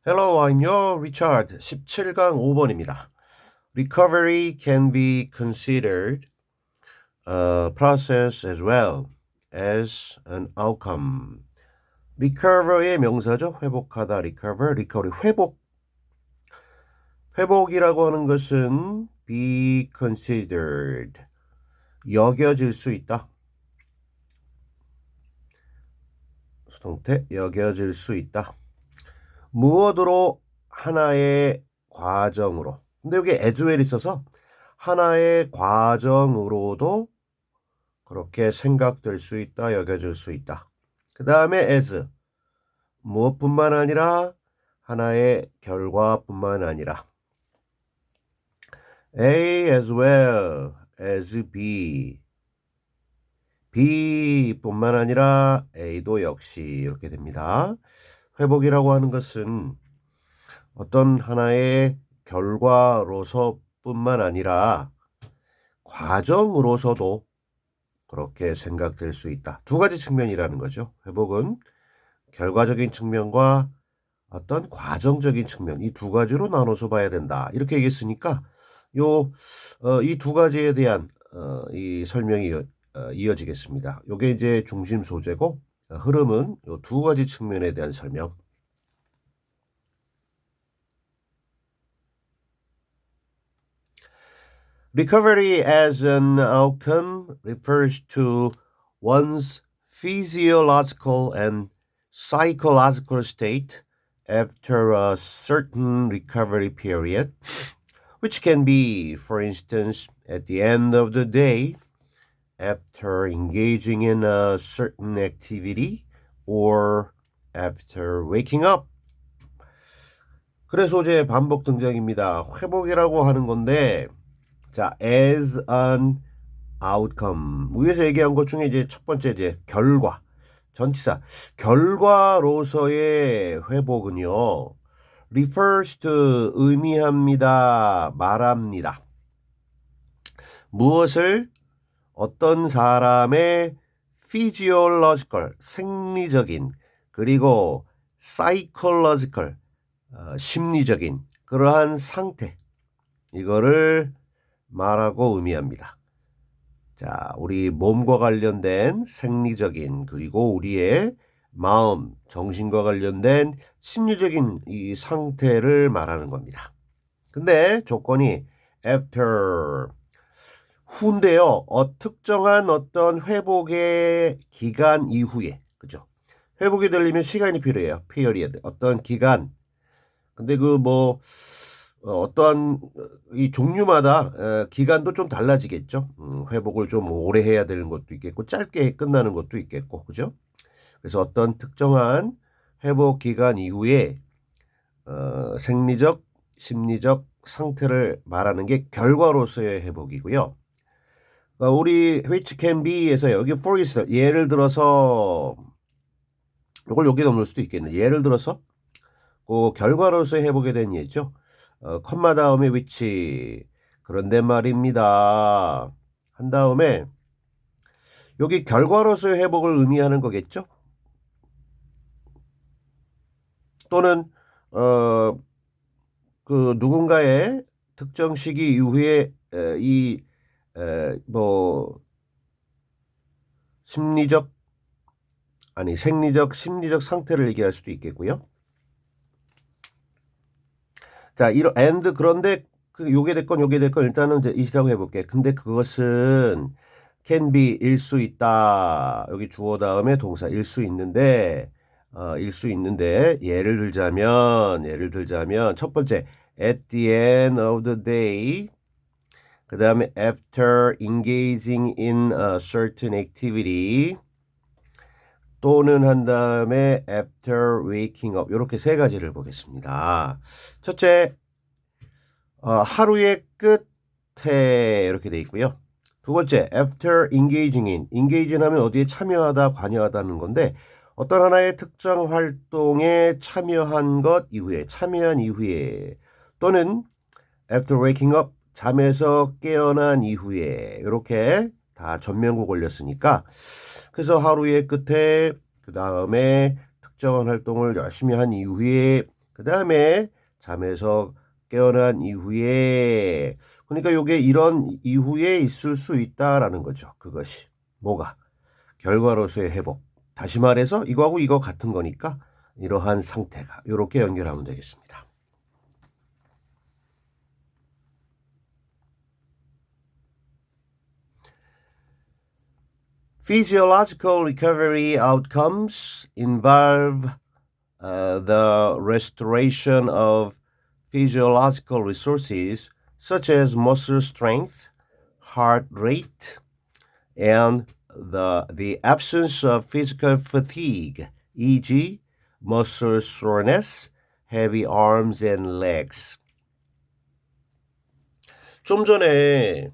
Hello, I'm your Richard. 17강 5번입니다. Recovery can be considered a process as well as an outcome. recover의 명사죠. 회복하다, recovery, 회복. 회복이라고 하는 것은 be considered, 여겨질 수 있다. 수동태, 여겨질 수 있다. 무엇으로? 하나의 과정으로. 근데 여기 as well 있어서 하나의 과정으로도 그렇게 생각될 수 있다, 여겨질 수 있다. 그 다음에 as, 무엇뿐만 아니라 하나의 결과뿐만 아니라 A as well as B, B뿐만 아니라 A도 역시 이렇게 됩니다. 회복이라고 하는 것은 어떤 하나의 결과로서뿐만 아니라 과정으로서도 그렇게 생각될 수 있다. 두 가지 측면이라는 거죠. 회복은 결과적인 측면과 어떤 과정적인 측면, 이 두 가지로 나눠서 봐야 된다. 이렇게 얘기했으니까 이 두 가지에 대한 이 설명이 이어지겠습니다. 이게 이제 중심 소재고 흐름은 이 두 가지 측면에 대한 설명. Recovery as an outcome refers to one's physiological and psychological state after a certain recovery period, which can be, for instance, at the end of the day, after engaging in a certain activity, or after waking up. 그래서 소재 반복 등장입니다. 회복이라고 하는 건데, 자, as an outcome. 위에서 얘기한 것 중에 이제 첫 번째 이제 결과. 전치사. 결과로서의 회복은요. refers to 의미합니다. 말합니다. 무엇을? 어떤 사람의 physiological, 생리적인, 그리고 psychological, 심리적인 그러한 상태. 이거를 말하고 의미합니다. 자, 우리 몸과 관련된 생리적인 그리고 우리의 마음, 정신과 관련된 심리적인 이 상태를 말하는 겁니다. 근데 조건이 after, 후인데요. 특정한 어떤 회복의 기간 이후에, 그죠? 회복이 되려면 시간이 필요해요. period, 어떤 기간. 근데 어떠한 이 종류마다 기간도 좀 달라지겠죠. 회복을 좀 오래 해야 되는 것도 있겠고 짧게 끝나는 것도 있겠고, 그죠? 그래서 어떤 특정한 회복 기간 이후에 생리적, 심리적 상태를 말하는 게 결과로서의 회복이고요. 우리 which can be에서 여기 for 있어. 예를 들어서 이걸 여기다 넣을 수도 있겠네. 예를 들어서 그 결과로서의 회복에 대한 예죠. 컴마 다음에 which. 그런데 말입니다. 한 다음에 여기 결과로서의 회복을 의미하는 거겠죠. 또는 누군가의 특정 시기 이후에 생리적, 심리적 상태를 얘기할 수도 있겠고요. 자, and 그런데 요게 됐건 일단은 이제 이시라고 해볼게. 근데 그것은 can be 일 수 있다. 여기 주어 다음에 동사 일 수 있는데 예를 들자면 첫 번째 at the end of the day, 그 다음에 after engaging in a certain activity, 또는 한 다음에 after waking up. 이렇게 세 가지를 보겠습니다. 첫째, 하루의 끝에 이렇게 돼 있고요. 두 번째, after engaging in. engage in 하면 어디에 참여하다, 관여하다는 건데 어떤 하나의 특정 활동에 참여한 이후에 또는 after waking up, 잠에서 깨어난 이후에 이렇게 다 전면구 걸렸으니까 그래서 하루의 끝에 그 다음에 특정한 활동을 열심히 한 이후에 그 다음에 잠에서 깨어난 이후에 그러니까 요게 이런 이후에 있을 수 있다라는 거죠. 그것이 뭐가 결과로서의 회복. 다시 말해서 이거하고 이거 같은 거니까 이러한 상태가 이렇게 연결하면 되겠습니다. Physiological recovery outcomes involve the restoration of physiological resources such as muscle strength, heart rate, and the absence of physical fatigue, e.g., muscle soreness, heavy arms and legs. 좀 전에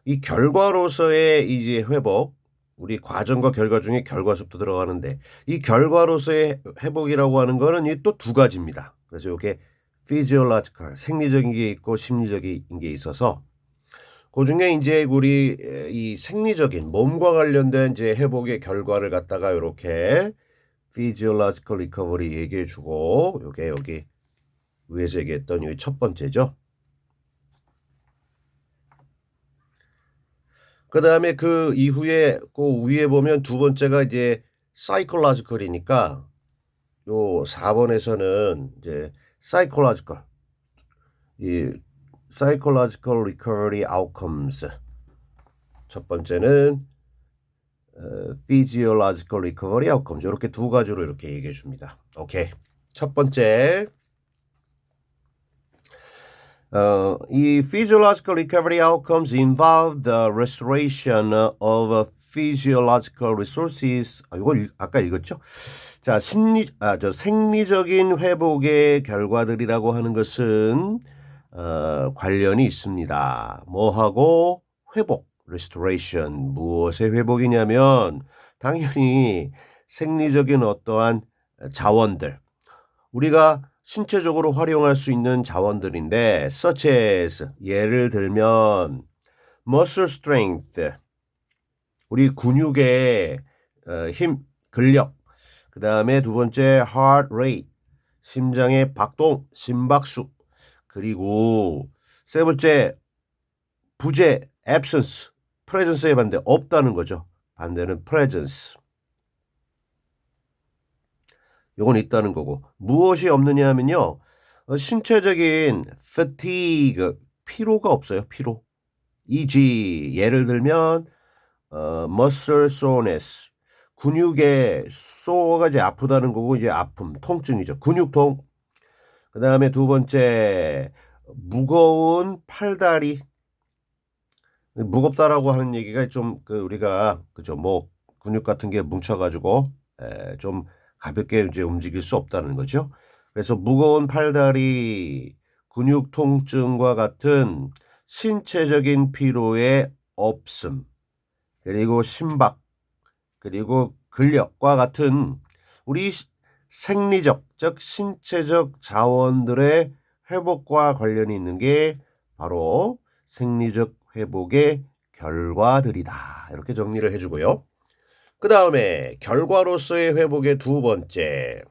이 결과로서의 이제 회복, 우리 과정과 결과 중에 결과습도 들어가는데 이 결과로서의 회복이라고 하는 거는 이 또 두 가지입니다. 그래서 이게 physiological, 생리적인 게 있고 심리적인 게 있어서 그 중에 이제 우리 이 생리적인 몸과 관련된 이제 회복의 결과를 갖다가 이렇게 physiological recovery 얘기해 주고 요게 여기 위에서 얘기했던 이 첫 번째죠. 그 다음에 그 이후에 그 위에 보면 두 번째가 이제 psychological이니까 요 4번에서는 이제 psychological 이 psychological recovery outcomes 첫 번째는 physiological recovery outcomes 이렇게 두 가지로 이렇게 얘기해 줍니다. 오케이. 첫 번째 이 physiological recovery outcomes involve the restoration of physiological resources. 이걸 아까 읽었죠? 자, 생리적인 회복의 결과들이라고 하는 것은 관련이 있습니다. 뭐하고 회복, restoration. 무엇의 회복이냐면 당연히 생리적인 어떠한 자원들. 우리가 신체적으로 활용할 수 있는 자원들인데 such as 예를 들면 muscle strength 우리 근육의 힘, 근력 그 다음에 두 번째 heart rate 심장의 박동, 심박수 그리고 세 번째 부재 absence presence의 반대 없다는 거죠. 반대는 presence 이건 있다는 거고 무엇이 없느냐 하면요. 신체적인 fatigue 피로가 없어요. 피로. e.g. 예를 들면 muscle soreness 근육의 sore가 이제 아프다는 거고 이제 아픔, 통증이죠. 근육통. 그 다음에 두 번째 무거운 팔다리 무겁다라고 하는 얘기가 좀 우리가 그죠 뭐 근육 같은 게 뭉쳐가지고 좀 가볍게 이제 움직일 수 없다는 거죠. 그래서 무거운 팔다리, 근육 통증과 같은 신체적인 피로의 없음, 그리고 심박, 그리고 근력과 같은 우리 생리적, 즉 신체적 자원들의 회복과 관련이 있는 게 바로 생리적 회복의 결과들이다. 이렇게 정리를 해주고요. 그 다음에 결과로서의 회복의 두 번째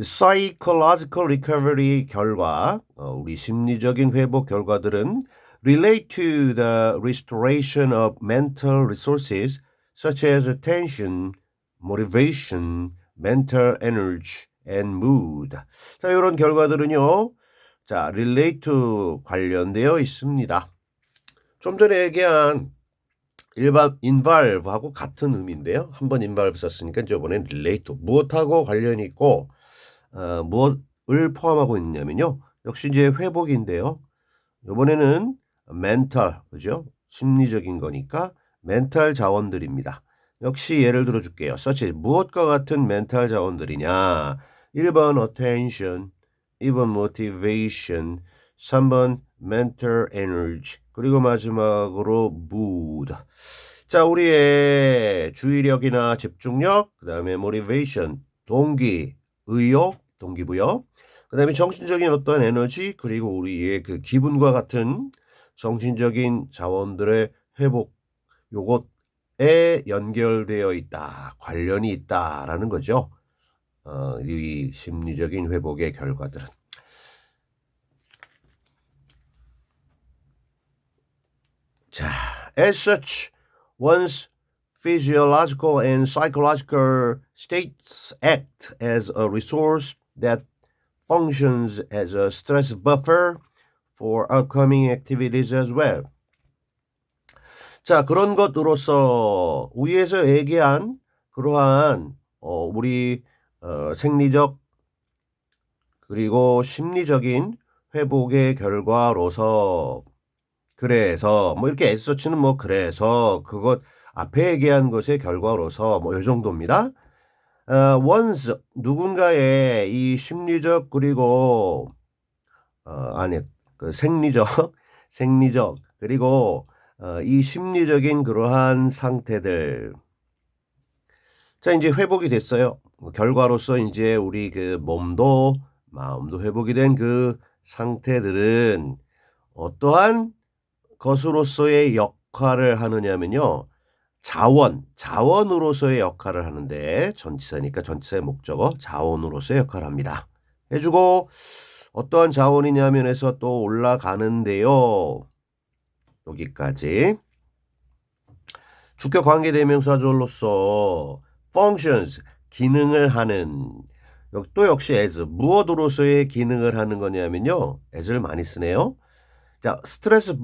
psychological recovery 결과 우리 심리적인 회복 결과들은 relate to the restoration of mental resources such as attention, motivation, mental energy, and mood. 자, 이런 결과들은요. 자, relate to 관련되어 있습니다. 좀 전에 얘기한 일반 involve하고 같은 의미인데요. 한번 involve 썼으니까 이번엔 relate 무엇하고 관련이 있고 무엇을 포함하고 있냐면요. 역시 이제 회복인데요. 이번에는 mental 그죠? 심리적인 거니까 멘탈 자원들입니다. 역시 예를 들어 줄게요. such 무엇과 같은 멘탈 자원들이냐? 1번 attention, 2번 motivation, 3번 mental energy, 그리고 마지막으로 mood. 자, 우리의 주의력이나 집중력, 그 다음에 motivation, 동기, 의욕, 동기부여, 그 다음에 정신적인 어떤 에너지, 그리고 우리의 그 기분과 같은 정신적인 자원들의 회복, 요것에 연결되어 있다, 관련이 있다라는 거죠. 이 심리적인 회복의 결과들은. 자, as such, one's physiological and psychological states act as a resource that functions as a stress buffer for upcoming activities as well. 자, 그런 것으로서 위에서 얘기한 그러한 우리 생리적 그리고 심리적인 회복의 결과로서 그래서 뭐 이렇게 애써치는 뭐 그래서 그것 앞에 얘기한 것의 결과로서 뭐 이 정도입니다. once 누군가의 이 심리적 그리고 그 생리적 그리고 이 심리적인 그러한 상태들. 자, 이제 회복이 됐어요. 결과로서 이제 우리 그 몸도 마음도 회복이 된 그 상태들은 어떠한 것으로서의 역할을 하느냐면요. 자원으로서의 역할을 하는데 전치사니까 전치사의 목적어 자원으로서의 역할을 합니다. 해주고 어떠한 자원이냐면 해서 또 올라가는데요. 여기까지. 주격 관계대명사절로서 functions 기능을 하는 또 역시 as 무엇으로서의 기능을 하는 거냐면요. as를 많이 쓰네요. 자, 스트레스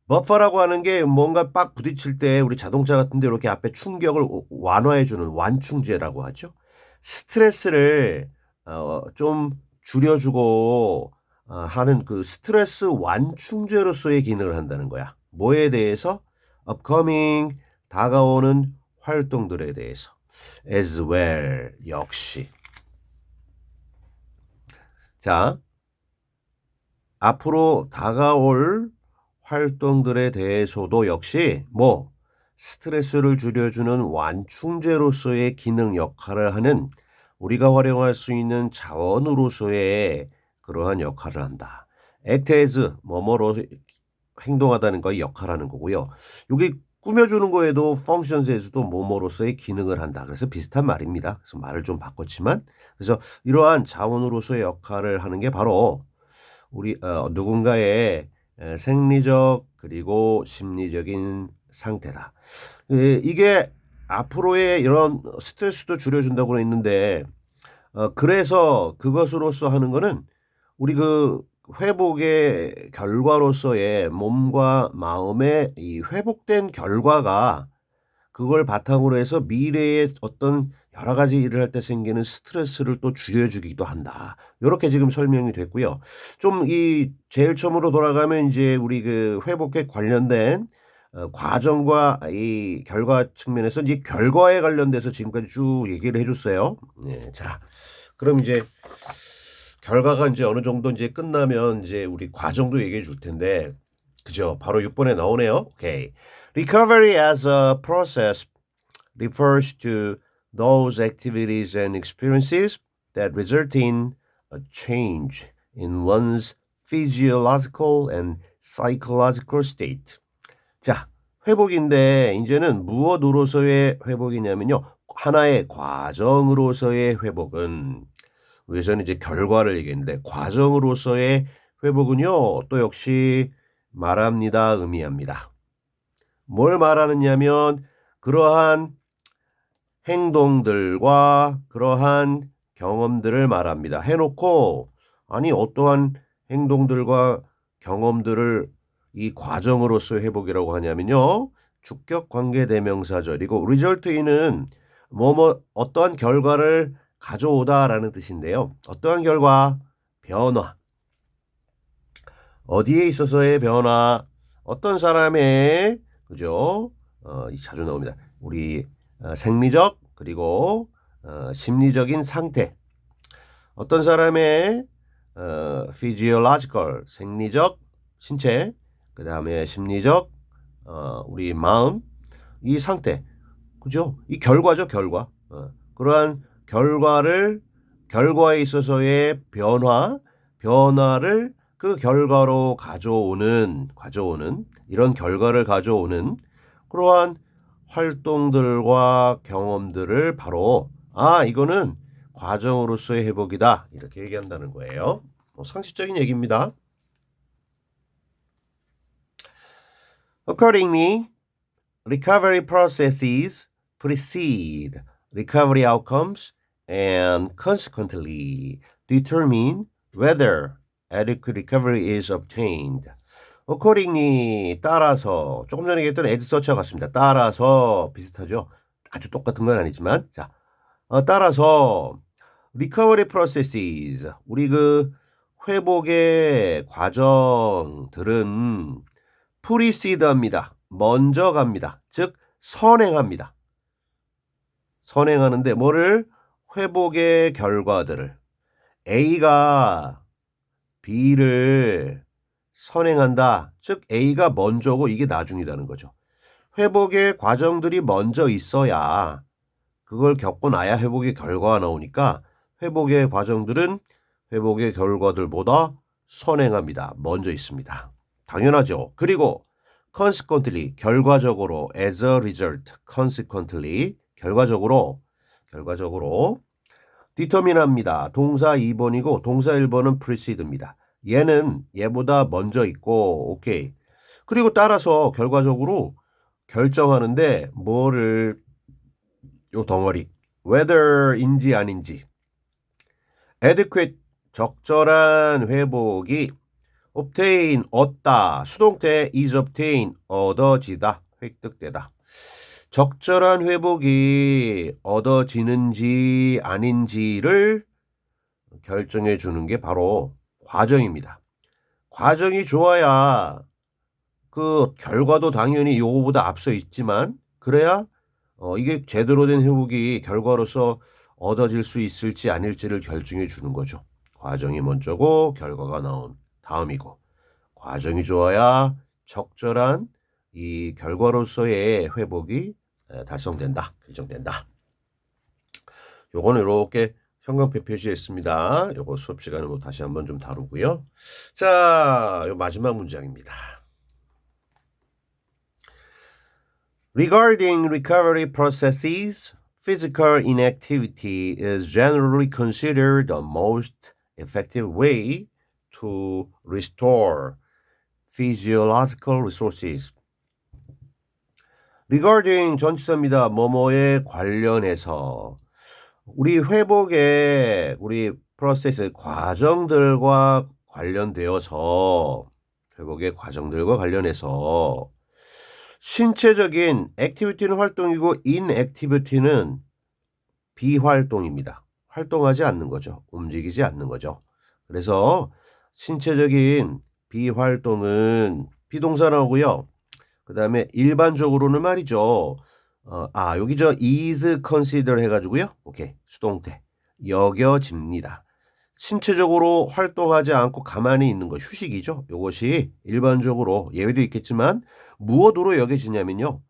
버퍼라고 하는 게 뭔가 빡 부딪힐 때 우리 자동차 같은 데 이렇게 앞에 충격을 완화해주는 완충제라고 하죠. 스트레스를 좀 줄여주고 하는 그 스트레스 완충제로서의 기능을 한다는 거야. 뭐에 대해서? upcoming 다가오는 활동들에 대해서. as well 역시. 자, 앞으로 다가올 활동들에 대해서도 역시 뭐 스트레스를 줄여주는 완충제로서의 기능 역할을 하는 우리가 활용할 수 있는 자원으로서의 그러한 역할을 한다. act as 뭐뭐로 행동하다는 거 역할하는 거고요. 여기 꾸며주는 거에도 functions에서도 뭐뭐로서의 기능을 한다. 그래서 비슷한 말입니다. 그래서 말을 좀 바꿨지만 그래서 이러한 자원으로서의 역할을 하는 게 바로 우리 누군가의 생리적 그리고 심리적인 상태다. 이게 앞으로의 이런 스트레스도 줄여준다고 했는데 그래서 그것으로서 하는 거는 우리 그 회복의 결과로서의 몸과 마음의 이 회복된 결과가 그걸 바탕으로 해서 미래에 어떤 여러 가지 일을 할 때 생기는 스트레스를 또 줄여주기도 한다. 요렇게 지금 설명이 됐고요. 좀 이 제일 처음으로 돌아가면 이제 우리 그 회복에 관련된 과정과 이 결과 측면에서 이제 결과에 관련돼서 지금까지 쭉 얘기를 해줬어요. 네, 자, 그럼 이제 결과가 이제 어느 정도 이제 끝나면 이제 우리 과정도 얘기해 줄 텐데, 그죠? 바로 6번에 나오네요. 오케이. Recovery as a process refers to those activities and experiences that result in a change in one's physiological and psychological state. 자, 회복인데 이제는 무엇으로서의 회복이냐면요. 하나의 과정으로서의 회복은 위에서는 이제 결과를 얘기했는데 과정으로서의 회복은요. 또 역시 말합니다. 의미합니다. 뭘 말하느냐면 그러한 행동들과 그러한 경험들을 말합니다. 해놓고 아니 어떠한 행동들과 경험들을 이 과정으로서 회복이라고 하냐면요. 주격 관계대명사절이고 result in은 뭐뭐 어떠한 결과를 가져오다라는 뜻인데요. 어떠한 결과? 변화. 어디에 있어서의 변화? 어떤 사람의 그죠? 자주 나옵니다. 우리 생리적 그리고 심리적인 상태. 어떤 사람의 physiological 생리적 신체 그 다음에 심리적 우리 마음 이 상태 그죠? 이 결과죠 결과. 그러한 결과에 있어서의 변화를 그 결과로 가져오는 이런 결과를 가져오는 그러한 활동들과 경험들을 바로 이거는 과정으로서의 회복이다. 이렇게 얘기한다는 거예요. 상식적인 얘기입니다. Accordingly, recovery processes precede recovery outcomes and consequently determine whether adequate recovery is obtained. Accordingly, 따라서 조금 전에 얘기했던 as-such와 같습니다. 따라서 비슷하죠. 아주 똑같은 건 아니지만 자, 따라서 recovery processes 우리 그 회복의 과정들은 프리시드합니다. 먼저 갑니다. 즉 선행합니다. 선행하는데 뭐를? 회복의 결과들을 A가 B를 선행한다. 즉 A가 먼저고 이게 나중이라는 거죠. 회복의 과정들이 먼저 있어야 그걸 겪고 나야 회복의 결과가 나오니까 회복의 과정들은 회복의 결과들보다 선행합니다. 먼저 있습니다. 당연하죠. 그리고 consequently 결과적으로 as a result consequently 결과적으로 determine합니다. 동사 2번이고 동사 1번은 precede입니다. 얘는 얘보다 먼저 있고 오케이. 그리고 따라서 결과적으로 결정하는데 뭐를 요 덩어리 whether인지 아닌지 adequate 적절한 회복이 obtain 얻다 수동태 is obtain 얻어지다 획득되다 적절한 회복이 얻어지는지 아닌지를 결정해 주는 게 바로 과정입니다. 과정이 좋아야 그 결과도 당연히 요거보다 앞서 있지만 그래야 이게 제대로 된 회복이 결과로서 얻어질 수 있을지 아닐지를 결정해 주는 거죠. 과정이 먼저고 결과가 나온 다음이고 과정이 좋아야 적절한 이 결과로서의 회복이 달성된다. 결정된다. 요거는 이렇게 형광펜 표시했습니다. 요거 수업 시간에 뭐 다시 한번 좀 다루고요. 자, 요 마지막 문장입니다. Regarding recovery processes, physical inactivity is generally considered the most effective way to restore physiological resources. regarding 전치사입니다. 뭐뭐에 관련해서 우리 회복의 우리 프로세스 과정들과 관련되어서 회복의 과정들과 관련해서 신체적인 액티비티는 활동이고 인액티비티는 비활동입니다. 활동하지 않는 거죠. 움직이지 않는 거죠. 그래서 신체적인 비활동은 비동사 나오고요. 그 다음에 일반적으로는 말이죠. 여기 저 is consider 해가지고요. 오케이. 수동태. 여겨집니다. 신체적으로 활동하지 않고 가만히 있는 거 휴식이죠. 이것이 일반적으로 예외도 있겠지만 무엇으로 여겨지냐면요.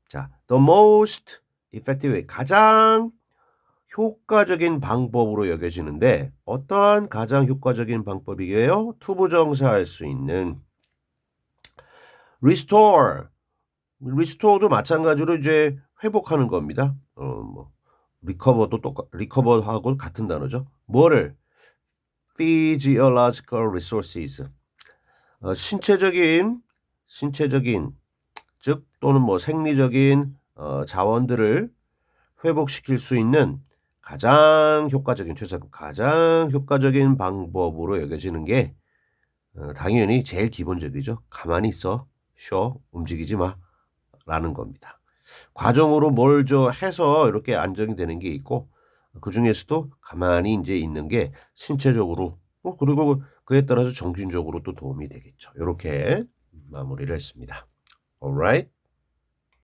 자, the most effective 가장 효과적인 방법으로 여겨지는데 어떠한 가장 효과적인 방법이게요? 투부정사할 수 있는 restore도 마찬가지로 이제 회복하는 겁니다. recover도 recover하고 같은 단어죠. 뭐를? physiological resources. 신체적인 즉 또는 뭐 생리적인 자원들을 회복시킬 수 있는 가장 효과적인 방법으로 여겨지는 게 당연히 제일 기본적이죠. 가만히 있어. 쉬어. 움직이지 마. 라는 겁니다. 과정으로 뭘 해서 이렇게 안정이 되는 게 있고 그 중에서도 가만히 이제 있는 게 신체적으로 그리고 그에 따라서 정신적으로 또 도움이 되겠죠. 이렇게 마무리를 했습니다. Alright?